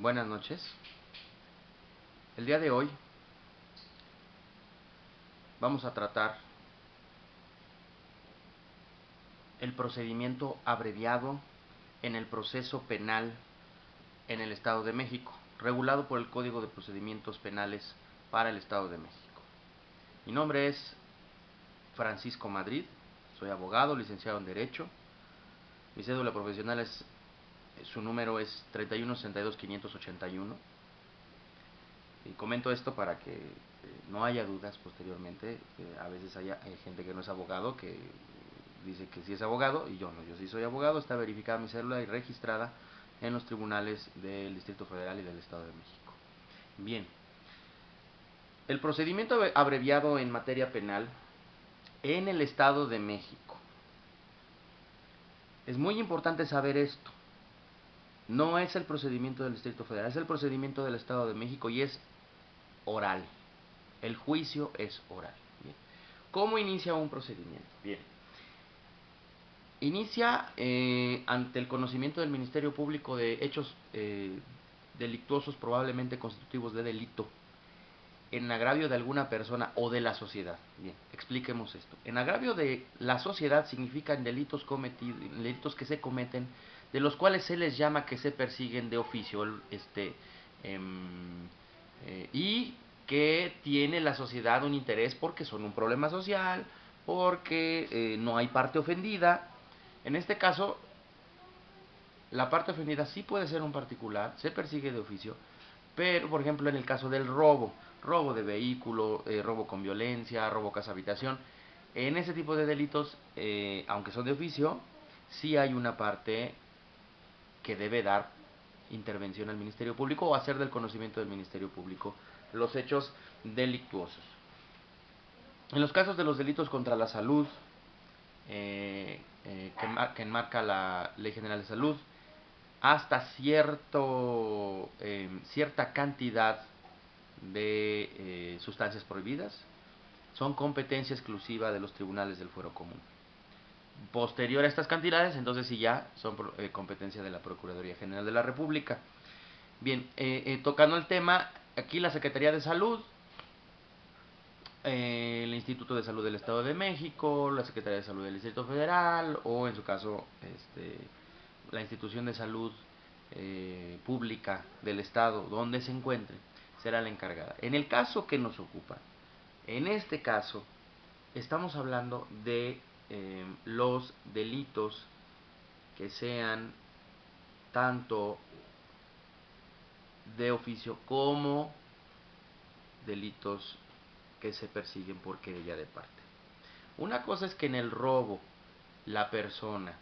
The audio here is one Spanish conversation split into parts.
Buenas noches. El día de hoy vamos a tratar el procedimiento abreviado en el proceso penal en el Estado de México, regulado por el Código de Procedimientos Penales para el Estado de México. Mi nombre es Francisco Madrid, soy abogado, licenciado en Derecho. Mi cédula profesional su número es 3162-581. Y comento esto para que no haya dudas posteriormente. A veces hay gente que no es abogado, que dice que sí es abogado, y yo no, yo sí soy abogado. Está verificada mi cédula y registrada en los tribunales del Distrito Federal y del Estado de México. Bien, el procedimiento abreviado en materia penal en el Estado de México. Es muy importante saber esto. No es el procedimiento del Distrito Federal, es el procedimiento del Estado de México y es oral. El juicio es oral. Bien. ¿Cómo inicia un procedimiento? Bien. Inicia ante el conocimiento del Ministerio Público de hechos delictuosos probablemente constitutivos de delito en agravio de alguna persona o de la sociedad. Bien, expliquemos esto. En agravio de la sociedad significan delitos cometidos, delitos que se cometen, de los cuales se les llama que se persiguen de oficio, y que tiene la sociedad un interés porque son un problema social, porque no hay parte ofendida. En este caso, la parte ofendida sí puede ser un particular, se persigue de oficio, pero por ejemplo en el caso del robo, robo de vehículo, robo con violencia, robo casa habitación, en ese tipo de delitos, aunque son de oficio, sí hay una parte que debe dar intervención al Ministerio Público o hacer del conocimiento del Ministerio Público los hechos delictuosos. En los casos de los delitos contra la salud, que enmarca la Ley General de Salud, hasta cierta cantidad de sustancias prohibidas, son competencia exclusiva de los tribunales del fuero común. Posterior a estas cantidades, entonces sí ya son competencia de la Procuraduría General de la República. Bien, tocando el tema, aquí la Secretaría de Salud, el Instituto de Salud del Estado de México, la Secretaría de Salud del Distrito Federal, o en su caso, la institución de salud pública del Estado donde se encuentre, será la encargada. En el caso que nos ocupa, en este caso, estamos hablando de los delitos que sean tanto de oficio como delitos que se persiguen por querella de parte. Una cosa es que en el robo la persona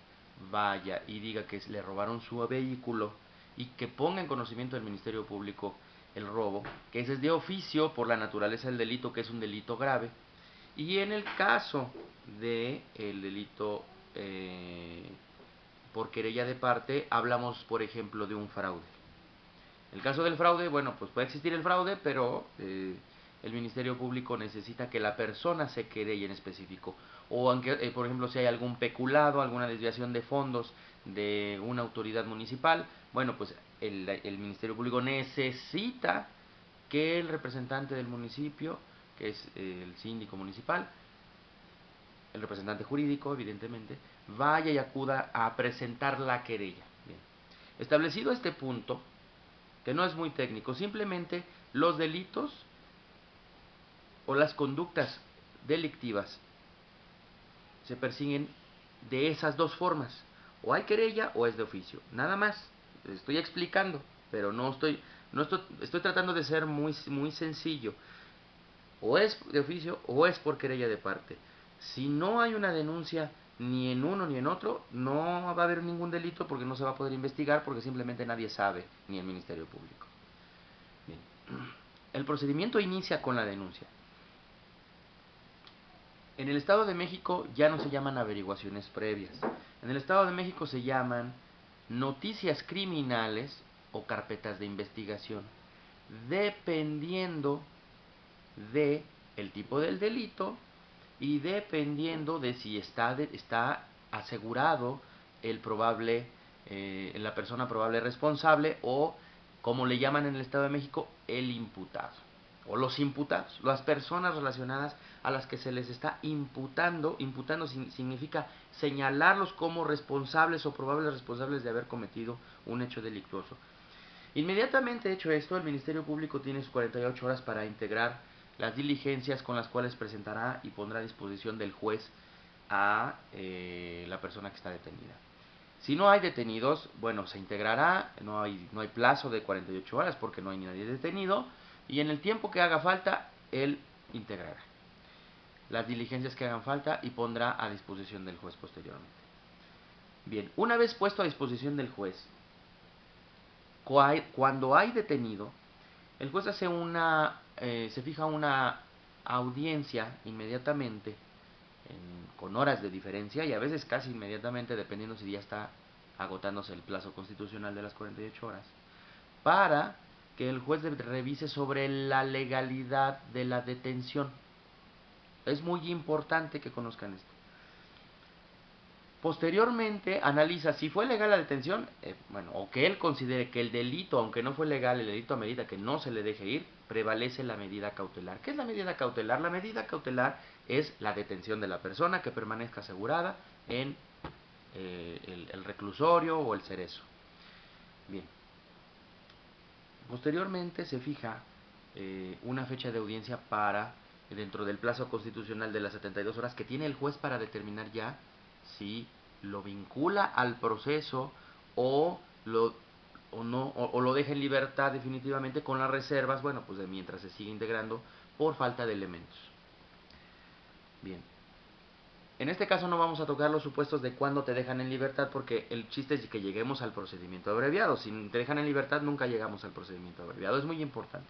vaya y diga que le robaron su vehículo y que ponga en conocimiento del Ministerio Público el robo, que ese es de oficio por la naturaleza del delito, que es un delito grave. Y en el caso de el delito por querella de parte, hablamos, por ejemplo, de un fraude. En el caso del fraude, bueno, pues puede existir el fraude, pero el Ministerio Público necesita que la persona se querelle en específico. O aunque, por ejemplo, si hay algún peculado, alguna desviación de fondos de una autoridad municipal, bueno, pues el Ministerio Público necesita que el representante del municipio, que es el síndico municipal, el representante jurídico, evidentemente, vaya y acuda a presentar la querella. Bien. Establecido este punto, que no es muy técnico, simplemente los delitos o las conductas delictivas se persiguen de esas dos formas. O hay querella o es de oficio. Nada más. Estoy explicando, pero estoy tratando de ser muy sencillo. O es de oficio o es por querella de parte. Si no hay una denuncia ni en uno ni en otro, no va a haber ningún delito porque no se va a poder investigar porque simplemente nadie sabe, ni el Ministerio Público. Bien. El procedimiento inicia con la denuncia. En el Estado de México ya no se llaman averiguaciones previas. En el Estado de México se llaman noticias criminales o carpetas de investigación, dependiendo de el tipo del delito y dependiendo de si está asegurado la persona probable responsable o como le llaman en el Estado de México, el imputado, o los imputados, las personas relacionadas a las que se les está imputando. Imputando significa señalarlos como responsables o probables responsables de haber cometido un hecho delictuoso. Inmediatamente hecho esto, el Ministerio Público tiene sus 48 horas para integrar las diligencias con las cuales presentará y pondrá a disposición del juez a la persona que está detenida. Si no hay detenidos, bueno, se integrará, no hay plazo de 48 horas porque no hay nadie detenido, y en el tiempo que haga falta, él integrará las diligencias que hagan falta y pondrá a disposición del juez posteriormente. Bien, una vez puesto a disposición del juez, cuando hay detenido, el juez hace se fija una audiencia inmediatamente, con horas de diferencia, y a veces casi inmediatamente, dependiendo si ya está agotándose el plazo constitucional de las 48 horas, para que el juez revise sobre la legalidad de la detención. Es muy importante que conozcan esto. Posteriormente analiza si fue legal la detención, o que él considere que el delito, aunque no fue legal, el delito amerita que no se le deje ir, prevalece la medida cautelar. ¿Qué es la medida cautelar? La medida cautelar es la detención de la persona, que permanezca asegurada en el reclusorio o el cerezo. Bien. Posteriormente se fija una fecha de audiencia para, dentro del plazo constitucional de las 72 horas que tiene el juez para determinar ya si lo vincula al proceso o lo deja en libertad definitivamente, con las reservas, pues de mientras se sigue integrando por falta de elementos. Bien. En este caso no vamos a tocar los supuestos de cuándo te dejan en libertad, porque el chiste es que lleguemos al procedimiento abreviado. Si te dejan en libertad, nunca llegamos al procedimiento abreviado. Es muy importante.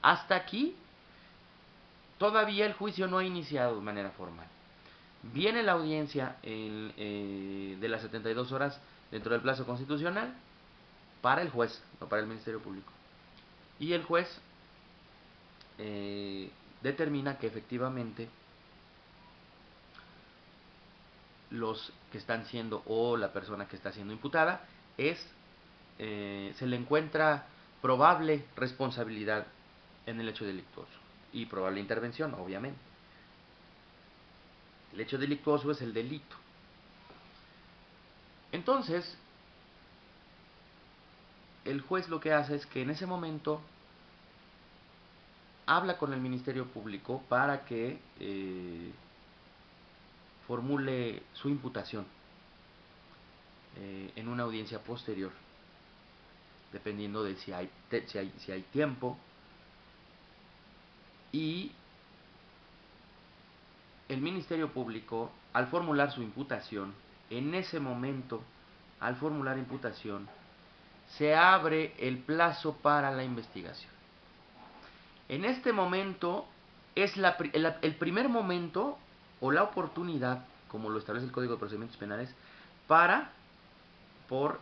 Hasta aquí, todavía el juicio no ha iniciado de manera formal. Viene la audiencia de las 72 horas dentro del plazo constitucional para el juez, no para el Ministerio Público. Y el juez determina que efectivamente los que están siendo, o la persona que está siendo imputada, se le encuentra probable responsabilidad en el hecho delictuoso y probable intervención, obviamente. El hecho delictuoso es el delito. Entonces, el juez lo que hace es que en ese momento habla con el Ministerio Público para que formule su imputación en una audiencia posterior, dependiendo de si hay tiempo. Y el Ministerio Público, al formular su imputación, en ese momento, al formular imputación, se abre el plazo para la investigación. En este momento es el primer momento o la oportunidad, como lo establece el Código de Procedimientos Penales, para poder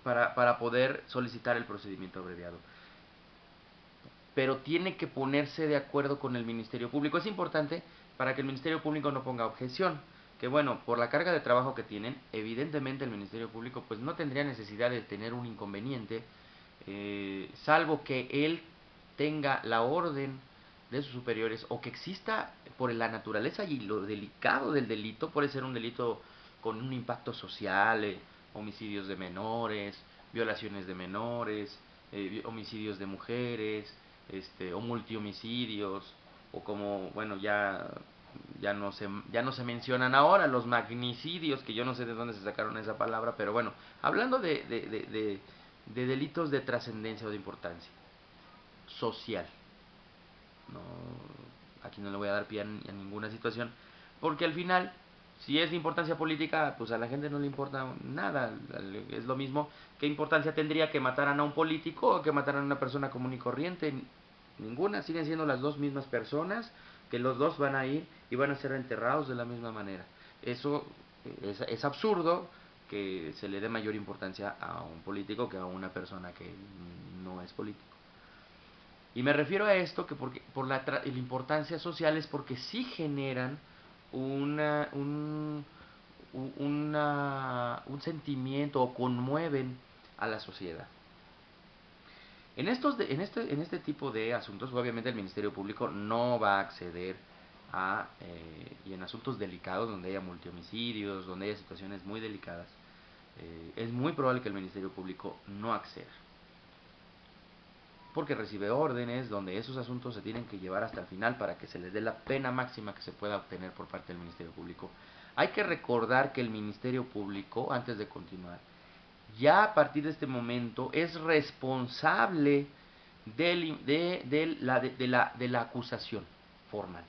para poder solicitar el procedimiento abreviado. Pero tiene que ponerse de acuerdo con el Ministerio Público. Es importante para que el Ministerio Público no ponga objeción, que por la carga de trabajo que tienen, evidentemente el Ministerio Público pues no tendría necesidad de tener un inconveniente, salvo que él tenga la orden de sus superiores, o que exista, por la naturaleza y lo delicado del delito, puede ser un delito con un impacto social, homicidios de menores, violaciones de menores, homicidios de mujeres, o multihomicidios, o como, ya no se mencionan ahora los magnicidios, que yo no sé de dónde se sacaron esa palabra, pero hablando de delitos de trascendencia o de importancia social. No, aquí no le voy a dar pie a ninguna situación, porque al final, si es de importancia política, pues a la gente no le importa nada. Es lo mismo. ¿Qué importancia tendría que mataran a un político o que mataran a una persona común y corriente? Ninguna. Siguen siendo las dos mismas personas, que los dos van a ir y van a ser enterrados de la misma manera. Eso es absurdo, que se le dé mayor importancia a un político que a una persona que no es político. Y me refiero a esto que por la importancia social es porque sí generan una, un sentimiento o conmueven a la sociedad. En este tipo de asuntos, obviamente el Ministerio Público no va a acceder a, y en asuntos delicados, donde haya multihomicidios, donde haya situaciones muy delicadas, es muy probable que el Ministerio Público no acceda, porque recibe órdenes donde esos asuntos se tienen que llevar hasta el final para que se les dé la pena máxima que se pueda obtener por parte del Ministerio Público. Hay que recordar que el Ministerio Público, antes de continuar, ya a partir de este momento es responsable de la acusación formal.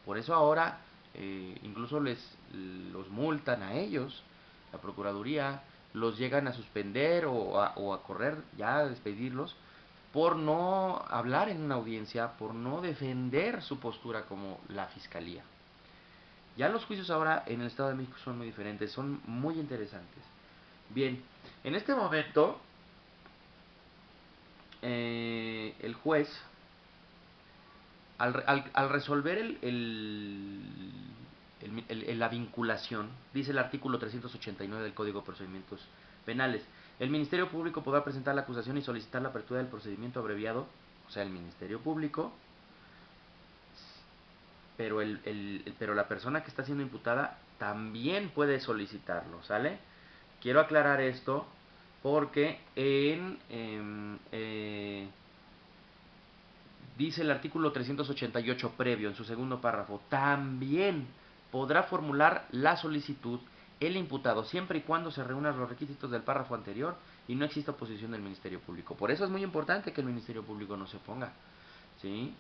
Por eso ahora incluso los multan a ellos, la Procuraduría, los llegan a suspender o a correr, ya a despedirlos, por no hablar en una audiencia, por no defender su postura como la Fiscalía. Ya los juicios ahora en el Estado de México son muy diferentes, son muy interesantes. Bien, en este momento el juez, al resolver la vinculación, dice el artículo 389 del Código de Procedimientos Penales, el Ministerio Público podrá presentar la acusación y solicitar la apertura del procedimiento abreviado, o sea, el Ministerio Público, pero la persona que está siendo imputada también puede solicitarlo, ¿sale? Quiero aclarar esto porque dice el artículo 388 previo, en su segundo párrafo, también podrá formular la solicitud el imputado, siempre y cuando se reúnan los requisitos del párrafo anterior y no exista oposición del Ministerio Público. Por eso es muy importante que el Ministerio Público no se oponga, ¿sí?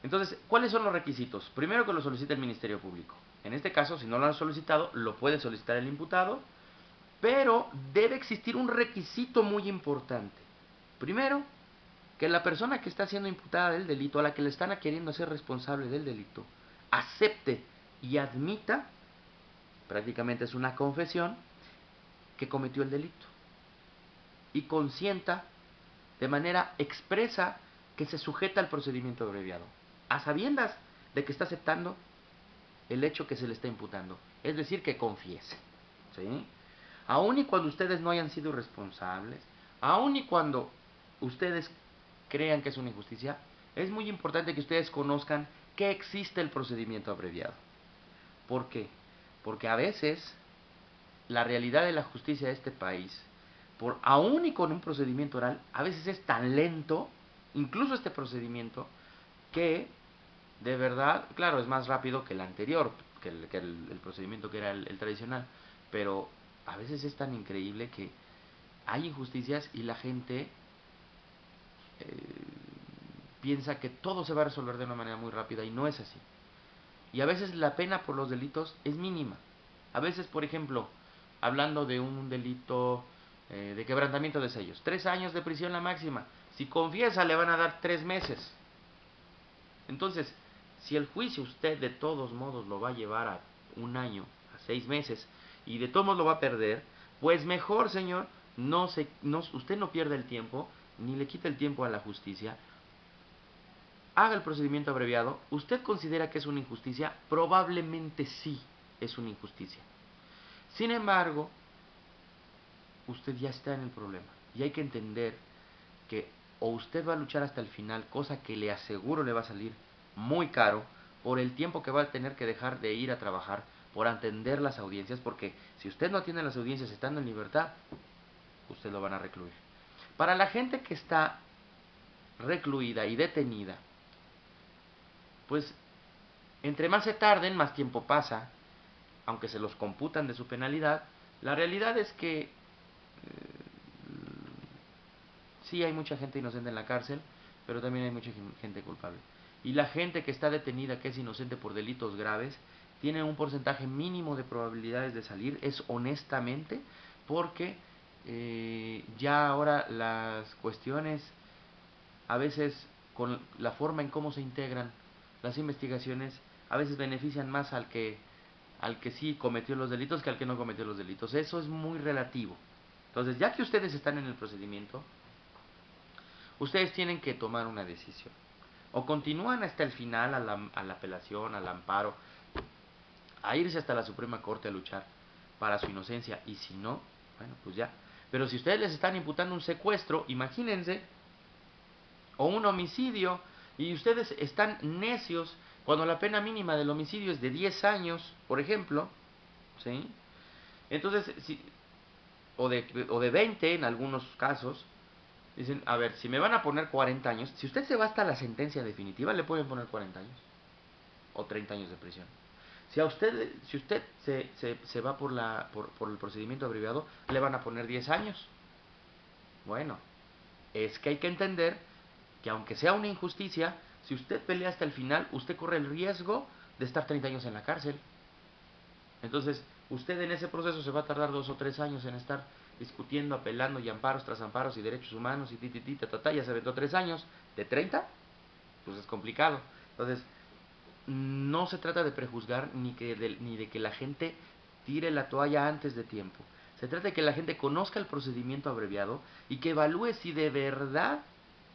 Entonces, ¿cuáles son los requisitos? Primero, que lo solicite el Ministerio Público. En este caso, si no lo han solicitado, lo puede solicitar el imputado, pero debe existir un requisito muy importante. Primero, que la persona que está siendo imputada del delito, a la que le están queriendo hacer responsable del delito, acepte y admita, prácticamente es una confesión, que cometió el delito. Y consienta de manera expresa que se sujeta al procedimiento abreviado, a sabiendas de que está aceptando el hecho que se le está imputando. Es decir, que confiese, ¿sí? Aun y cuando ustedes no hayan sido responsables, aun y cuando ustedes crean que es una injusticia, es muy importante que ustedes conozcan que existe el procedimiento abreviado. ¿Por qué? Porque a veces la realidad de la justicia de este país, aun y con un procedimiento oral, a veces es tan lento, incluso este procedimiento, que de verdad, claro, es más rápido que el anterior, que el procedimiento que era el tradicional, pero a veces es tan increíble que hay injusticias y la gente piensa que todo se va a resolver de una manera muy rápida y no es así. Y a veces la pena por los delitos es mínima. A veces, por ejemplo, hablando de un delito de quebrantamiento de sellos, 3 años de prisión la máxima. Si confiesa le van a dar 3 meses. Entonces, si el juicio usted de todos modos lo va a llevar a 1 año, a 6 meses, y de todos modos lo va a perder, pues mejor, señor, usted no pierda el tiempo, ni le quita el tiempo a la justicia. Haga el procedimiento abreviado. ¿Usted considera que es una injusticia? Probablemente sí es una injusticia. Sin embargo, usted ya está en el problema. Y hay que entender que o usted va a luchar hasta el final, cosa que le aseguro le va a salir muy caro, por el tiempo que va a tener que dejar de ir a trabajar, por atender las audiencias, porque si usted no atiende las audiencias estando en libertad, usted lo van a recluir. Para la gente que está recluida y detenida, pues entre más se tarden, más tiempo pasa, aunque se los computan de su penalidad. La realidad es que sí hay mucha gente inocente en la cárcel, pero también hay mucha gente culpable. Y la gente que está detenida, que es inocente por delitos graves, tiene un porcentaje mínimo de probabilidades de salir, es honestamente, porque ya ahora las cuestiones, a veces con la forma en cómo se integran las investigaciones, a veces benefician más al que sí cometió los delitos que al que no cometió los delitos. Eso es muy relativo. Entonces, ya que ustedes están en el procedimiento, ustedes tienen que tomar una decisión. O continúan hasta el final a la apelación, al amparo, a irse hasta la Suprema Corte a luchar para su inocencia, y si no, bueno, pues ya. Pero si ustedes les están imputando un secuestro, imagínense, o un homicidio, y ustedes están necios cuando la pena mínima del homicidio es de 10 años, por ejemplo, ¿sí? Entonces, o de 20 en algunos casos, dicen, a ver, si me van a poner 40 años, si usted se va hasta la sentencia definitiva, le pueden poner 40 años, o 30 años de prisión. Si usted se va por el procedimiento abreviado, le van a poner 10 años. Bueno, es que hay que entender que aunque sea una injusticia, si usted pelea hasta el final, usted corre el riesgo de estar 30 años en la cárcel. Entonces, usted en ese proceso se va a tardar 2 o 3 años en estar discutiendo, apelando y amparos tras amparos y derechos humanos y ya se aventó 3 años. ¿De 30? Pues es complicado. Entonces, no se trata de prejuzgar ni de que la gente tire la toalla antes de tiempo. Se trata de que la gente conozca el procedimiento abreviado y que evalúe si de verdad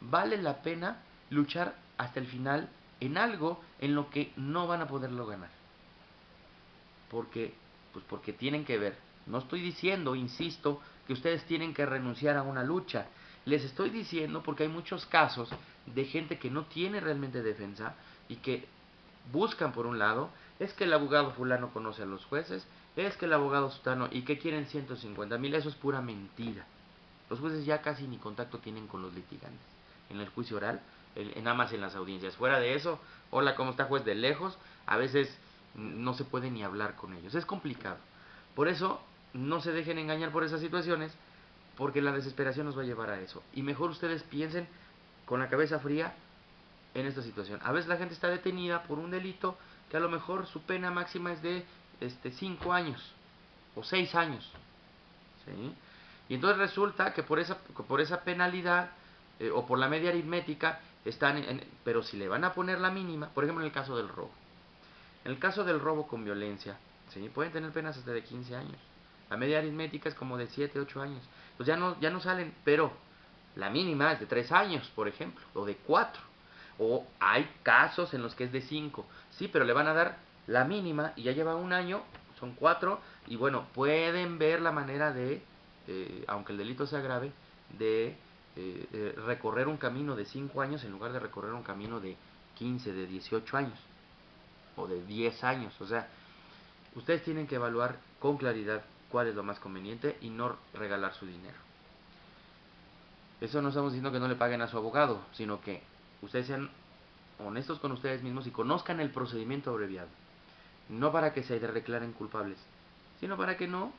vale la pena luchar hasta el final en algo en lo que no van a poderlo ganar. Porque tienen que ver. No estoy diciendo, insisto, que ustedes tienen que renunciar a una lucha. Les estoy diciendo porque hay muchos casos de gente que no tiene realmente defensa y que buscan por un lado, es que el abogado fulano conoce a los jueces, es que el abogado sutano, y que quieren 150,000, eso es pura mentira. Los jueces ya casi ni contacto tienen con los litigantes. En el juicio oral, nada más en las audiencias. Fuera de eso, hola, ¿cómo está juez? De lejos, a veces no se puede ni hablar con ellos. Es complicado. Por eso, no se dejen engañar por esas situaciones, porque la desesperación nos va a llevar a eso. Y mejor ustedes piensen con la cabeza fría en esta situación. A veces la gente está detenida por un delito que a lo mejor su pena máxima es de 5 años o 6 años. ¿Sí? Y entonces resulta que por esa penalidad o por la media aritmética pero si le van a poner la mínima, por ejemplo en el caso del robo. En el caso del robo con violencia, ¿sí? Pueden tener penas hasta de 15 años. La media aritmética es como de 7, 8 años. Pues ya no salen, pero la mínima es de 3 años, por ejemplo, o de 4. O hay casos en los que es de 5. Sí, pero le van a dar la mínima y ya lleva un año, son 4. Y bueno, pueden ver la manera de, aunque el delito sea grave, de recorrer un camino de 5 años en lugar de recorrer un camino de 15, de 18 años o de 10 años. O sea, ustedes tienen que evaluar con claridad cuál es lo más conveniente y no regalar su dinero. Eso no estamos diciendo que no le paguen a su abogado, sino que ustedes sean honestos con ustedes mismos y conozcan el procedimiento abreviado. No para que se declaren culpables, sino para que no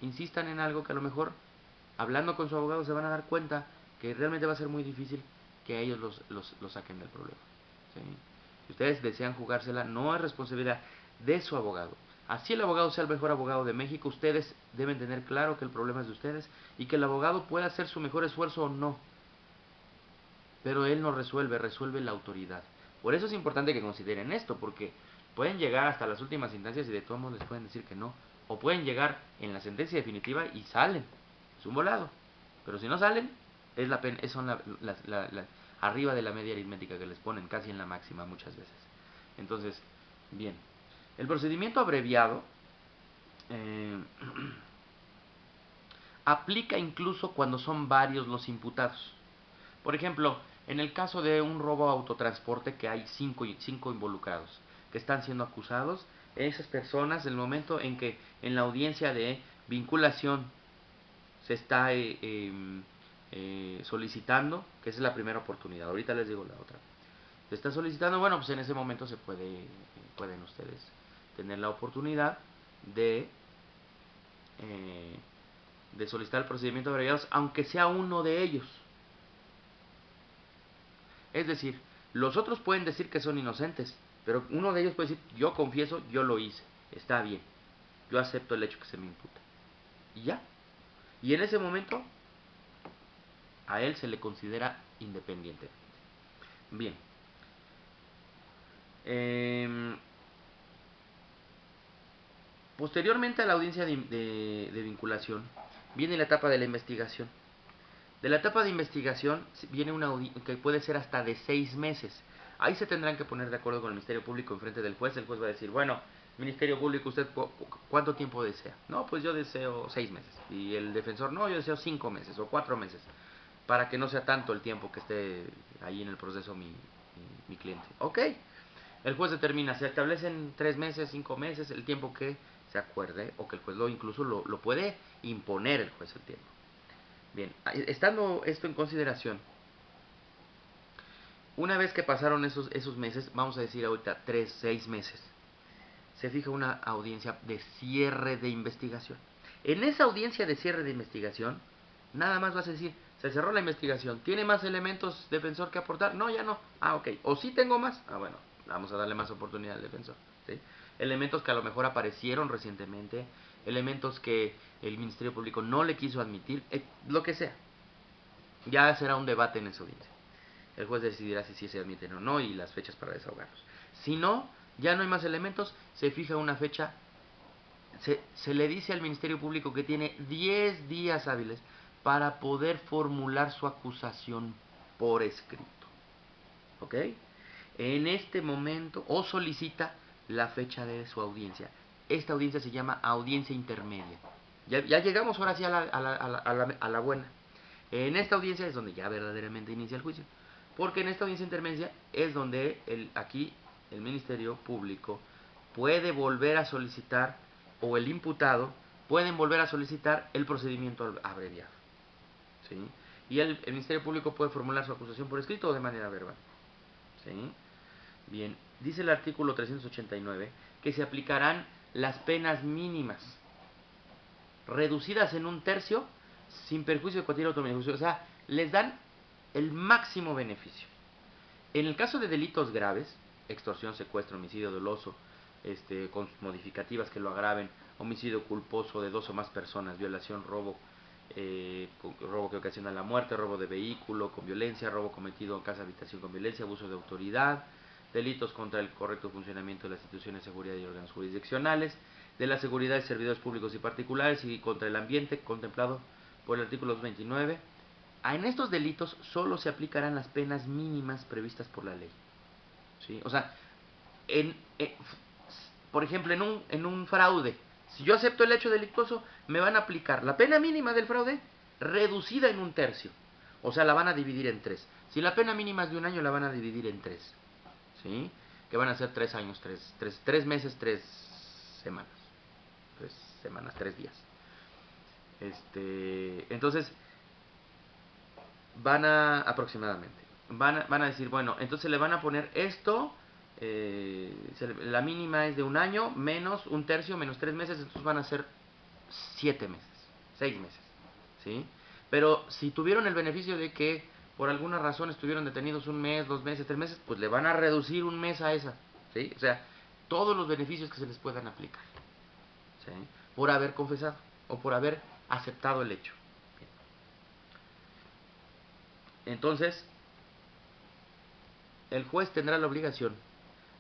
insistan en algo que a lo mejor, hablando con su abogado, se van a dar cuenta que realmente va a ser muy difícil que ellos los saquen del problema. ¿Sí? Si ustedes desean jugársela, no es responsabilidad de su abogado. Así el abogado sea el mejor abogado de México, ustedes deben tener claro que el problema es de ustedes y que el abogado puede hacer su mejor esfuerzo o no. Pero él no resuelve la autoridad. Por eso es importante que consideren esto, porque pueden llegar hasta las últimas instancias y de todos modos les pueden decir que no. O pueden llegar en la sentencia definitiva y salen. Es un volado. Pero si no salen, es la pena, son arriba de la media aritmética que les ponen, casi en la máxima muchas veces. Entonces, bien. El procedimiento abreviado aplica incluso cuando son varios los imputados. Por ejemplo, en el caso de un robo a autotransporte que hay cinco involucrados que están siendo acusados, esas personas, en el momento en que en la audiencia de vinculación se está solicitando, que esa es la primera oportunidad, ahorita les digo la otra, se está solicitando, bueno, pues en ese momento pueden ustedes tener la oportunidad de solicitar el procedimiento de abreviados, aunque sea uno de ellos. Es decir, los otros pueden decir que son inocentes, pero uno de ellos puede decir, yo confieso, yo lo hice, está bien, yo acepto el hecho que se me imputa. Y ya. Y en ese momento, a él se le considera independiente. Bien. Posteriormente a la audiencia de vinculación, viene la etapa de la investigación. De la etapa de investigación viene una que puede ser hasta de 6 meses. Ahí se tendrán que poner de acuerdo con el Ministerio Público en frente del juez. El juez va a decir, bueno, Ministerio Público, ¿usted cuánto tiempo desea? No, pues yo deseo 6 meses. Y el defensor, no, yo deseo 5 meses o 4 meses, para que no sea tanto el tiempo que esté ahí en el proceso mi cliente. Ok, el juez determina, se establecen 3 meses, 5 meses, el tiempo que se acuerde, o que el juez incluso lo puede imponer el juez el tiempo. Bien, estando esto en consideración, una vez que pasaron esos meses, vamos a decir ahorita 3, 6 meses, se fija una audiencia de cierre de investigación. En esa audiencia de cierre de investigación, nada más vas a decir, se cerró la investigación, ¿tiene más elementos defensor que aportar? No, ya no. Ah, ok. ¿O sí tengo más? Ah, bueno, vamos a darle más oportunidad al defensor. ¿Sí? Elementos que a lo mejor aparecieron recientemente, elementos que el Ministerio Público no le quiso admitir, lo que sea. Ya será un debate en esa audiencia. El juez decidirá si se admiten o no y las fechas para desahogarlos. Si no, ya no hay más elementos, se fija una fecha, se le dice al Ministerio Público que tiene 10 días hábiles para poder formular su acusación por escrito. ¿Ok? En este momento, o solicita la fecha de su audiencia. Esta audiencia se llama audiencia intermedia. Ya llegamos ahora sí a la buena. En esta audiencia es donde ya verdaderamente inicia el juicio. Porque en esta audiencia intermedia es donde aquí el Ministerio Público puede volver a solicitar, o el imputado pueden volver a solicitar el procedimiento abreviado. ¿Sí? Y el Ministerio Público puede formular su acusación por escrito o de manera verbal. ¿Sí? Bien, dice el artículo 389 que se aplicarán las penas mínimas, reducidas en un tercio, sin perjuicio de cualquier otro beneficio. O sea, les dan el máximo beneficio. En el caso de delitos graves, extorsión, secuestro, homicidio doloso, con modificativas que lo agraven, homicidio culposo de 2 o más personas, violación, robo, robo que ocasiona la muerte, robo de vehículo con violencia, robo cometido en casa habitación con violencia, abuso de autoridad, delitos contra el correcto funcionamiento de las instituciones de seguridad y órganos jurisdiccionales, de la seguridad de servidores públicos y particulares y contra el ambiente, contemplado por el artículo 29. En estos delitos solo se aplicarán las penas mínimas previstas por la ley. ¿Sí? O sea, por ejemplo, en un fraude, si yo acepto el hecho delictuoso, me van a aplicar la pena mínima del fraude reducida en un tercio. O sea, la van a dividir en 3. Si la pena mínima es de 1 año, la van a dividir en 3. ¿Sí? Que van a ser 3 años, 3 meses, 3 semanas. 3 semanas, 3 días. Entonces, aproximadamente, van a decir, bueno, entonces le van a poner esto, la mínima es de 1 año, menos un tercio, menos 3 meses, entonces van a ser 7 meses, 6 meses, ¿sí? Pero si tuvieron el beneficio de que por alguna razón estuvieron detenidos 1 mes, 2 meses, 3 meses, pues le van a reducir 1 mes a esa, ¿sí? O sea, todos los beneficios que se les puedan aplicar, ¿sí? Por haber confesado o por haber aceptado el hecho. Entonces, el juez tendrá la obligación,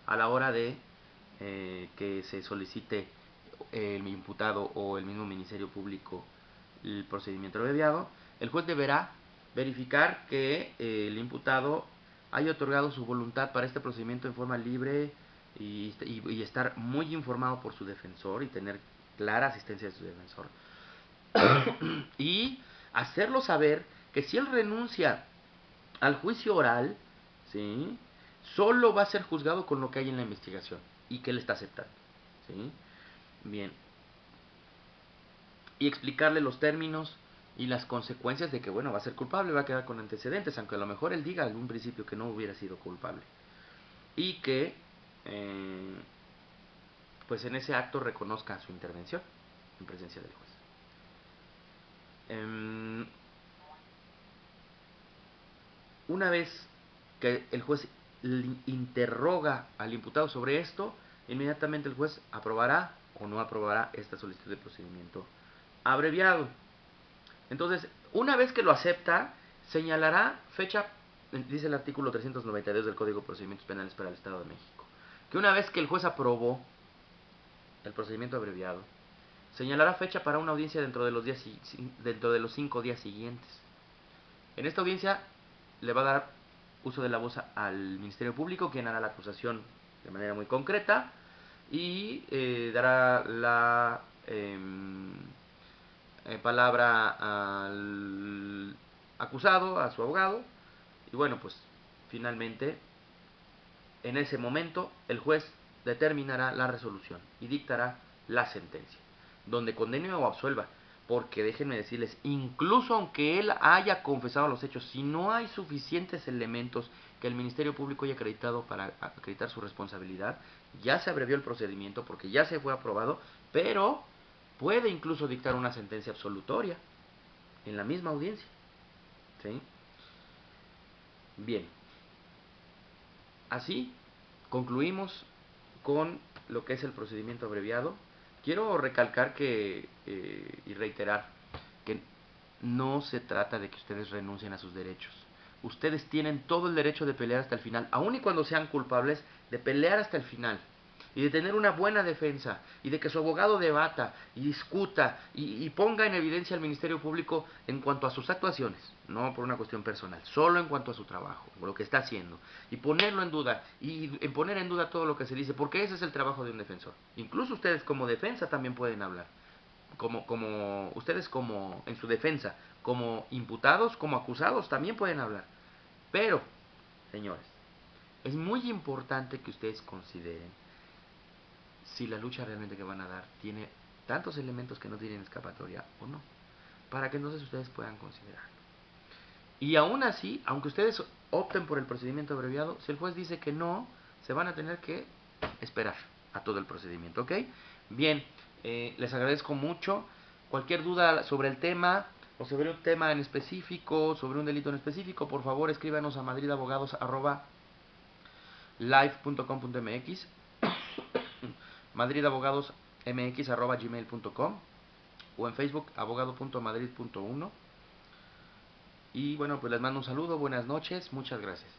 a la hora de que se solicite el imputado o el mismo Ministerio Público el procedimiento abreviado, el juez deberá verificar que el imputado haya otorgado su voluntad para este procedimiento en forma libre y estar muy informado por su defensor y tener clara asistencia de su defensor. Y hacerlo saber que si él renuncia al juicio oral, ¿sí?, solo va a ser juzgado con lo que hay en la investigación y que él está aceptando. ¿Sí? Bien. Y explicarle los términos y las consecuencias de que, bueno, va a ser culpable, va a quedar con antecedentes, aunque a lo mejor él diga en un principio que no hubiera sido culpable. Y que, pues en ese acto reconozca su intervención en presencia del juez. Una vez que el juez interroga al imputado sobre esto, inmediatamente el juez aprobará o no aprobará esta solicitud de procedimiento abreviado. Entonces, una vez que lo acepta, señalará fecha, dice el artículo 392 del Código de Procedimientos Penales para el Estado de México, que una vez que el juez aprobó el procedimiento abreviado, señalará fecha para una audiencia dentro de los 5 días siguientes. En esta audiencia le va a dar uso de la voz al Ministerio Público, quien hará la acusación de manera muy concreta y dará la palabra al acusado, a su abogado, y bueno, pues finalmente en ese momento el juez determinará la resolución y dictará la sentencia, donde condene o absuelva. Porque déjenme decirles, incluso aunque él haya confesado los hechos, si no hay suficientes elementos que el Ministerio Público haya acreditado para acreditar su responsabilidad, ya se abrevió el procedimiento porque ya se fue aprobado, pero puede incluso dictar una sentencia absolutoria en la misma audiencia. ¿Sí? Bien, así concluimos con lo que es el procedimiento abreviado. Quiero recalcar y reiterar que no se trata de que ustedes renuncien a sus derechos. Ustedes tienen todo el derecho de pelear hasta el final, aun y cuando sean culpables, de pelear hasta el final y de tener una buena defensa y de que su abogado debata y discuta y ponga en evidencia al Ministerio Público en cuanto a sus actuaciones, no por una cuestión personal, solo en cuanto a su trabajo, lo que está haciendo, y ponerlo en duda y poner en duda todo lo que se dice, porque ese es el trabajo de un defensor. Incluso ustedes como defensa también pueden hablar, ustedes como en su defensa, como imputados, como acusados también pueden hablar. Pero, señores, es muy importante que ustedes consideren si la lucha realmente que van a dar tiene tantos elementos que no tienen escapatoria o no, para que entonces ustedes puedan considerarlo. Y aún así, aunque ustedes opten por el procedimiento abreviado, si el juez dice que no, se van a tener que esperar a todo el procedimiento, ¿ok? Bien, les agradezco mucho. Cualquier duda sobre el tema o sobre un tema en específico, sobre un delito en específico, por favor escríbanos a madridabogados@live.com.mx, madridabogadosmx@gmail.com o en Facebook abogado.madrid.1. Y bueno, pues les mando un saludo, buenas noches, muchas gracias.